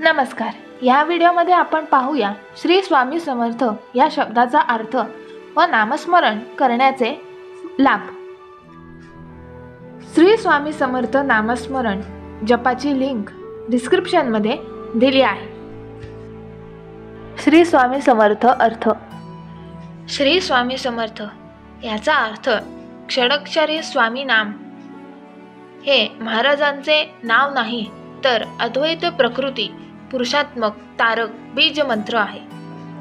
नमस्कार. या व्हिडिओमध्ये आपण पाहूया श्री स्वामी समर्थ या शब्दाचा अर्थ व नामस्मरण करण्याचे लाभ. श्री स्वामी समर्थ नामस्मरण जपाची लिंक डिस्क्रिप्शनमध्ये दिली आहे. श्री स्वामी समर्थ अर्थ. श्री स्वामी समर्थ याचा अर्थ षडक्षरी स्वामी नाम. हे महाराजांचे नाव नाही तर अद्वैत प्रकृती पुरुषात्मक तारक बीज मंत्र आहे.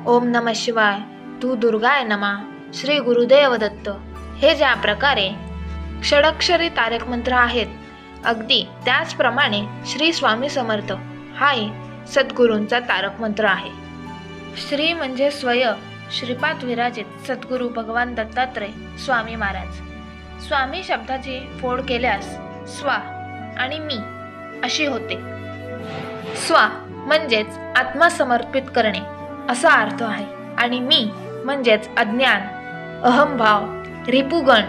ओम नमः शिवाय, तू दुर्गाय नमा, श्री गुरुदेव दत्त हे ज्या प्रकारे षडक्षरी तारक मंत्र आहेत, अगदी त्याचप्रमाणे श्री स्वामी समर्थ हाही सद्गुरूंचा तारक मंत्र आहे. श्री म्हणजे स्वय श्रीपाद विराजित सद्गुरू भगवान दत्तात्रय स्वामी महाराज. स्वामी शब्दाची फोड केल्यास स्वा आणि मी अशी होते. स्वा म्हणजेच आत्मा समर्पित करणे असा अर्थ आहे आणि मी म्हणजेच अज्ञान, अहंभाव, रिपुगण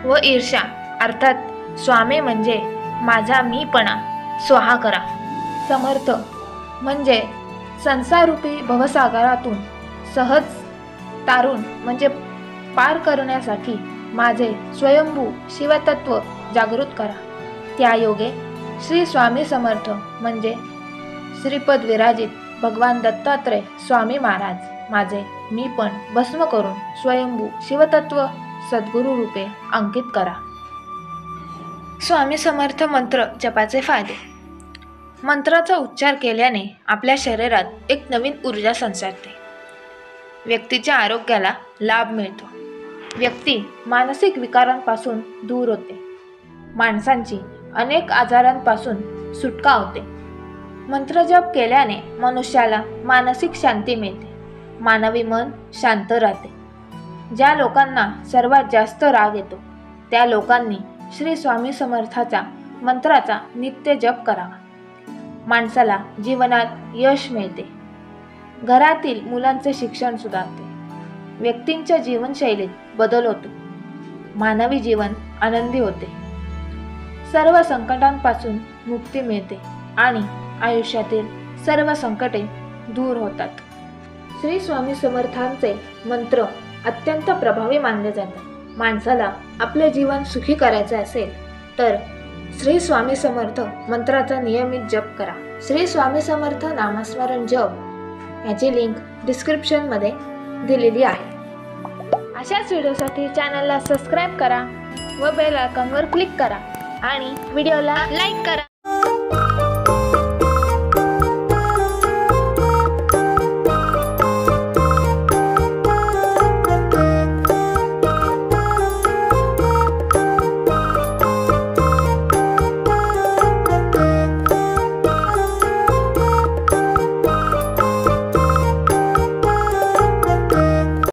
व ईर्ष्या अर्थात स्वामी म्हणजे माझा मीपणा स्वाहा करा. समर्थ म्हणजे संसाररूपी भवसागरातून सहज तारून म्हणजे पार करण्यासाठी माझे स्वयंभू शिवतत्व जागृत करा. त्यायोगे श्री स्वामी समर्थ म्हणजे श्रीपद विराजित भगवान दत्तात्रय स्वामी महाराज माझे मी पण भस्म करून स्वयंभू शिवतत्व सद्गुरू रूपे अंकित करा. स्वामी समर्थ मंत्र जपाचे फायदे. मंत्राचा उच्चार केल्याने आपल्या शरीरात एक नवीन ऊर्जा संचारते. व्यक्तीच्या आरोग्याला लाभ मिळतो. व्यक्ती मानसिक विकारांपासून दूर होते. माणसांची अनेक आजारांपासून सुटका होते. मंत्रजप केल्याने मनुष्याला मानसिक शांती मिळते. मानवी मन शांत राहते. ज्या लोकांना सर्वात जास्त राग येतो त्या लोकांनी श्री स्वामी समर्थाचा मंत्राचा नित्य जप करावा. माणसाला जीवनात यश मिळते. घरातील मुलांचे शिक्षण सुधारते. व्यक्तींच्या जीवनशैलीत बदल होतो. मानवी जीवन आनंदी होते. सर्व संकटांपासून मुक्ती मिळते आणि आयुष्यातील सर्व संकटे दूर होतात. श्री स्वामी समर्थांचे मंत्र अत्यंत प्रभावी मानले जातात. माणसाला आपले जीवन सुखी करायचे असेल तर श्री स्वामी समर्थ मंत्राचा नियमित जप करा. श्री स्वामी समर्थ नामस्मरण जप याची लिंक डिस्क्रिप्शनमध्ये दिलेली आहे. अशाच व्हिडिओसाठी चॅनलला सबस्क्राईब करा व बेल आयकॉनवर क्लिक करा आणि व्हिडिओला लाईक करा.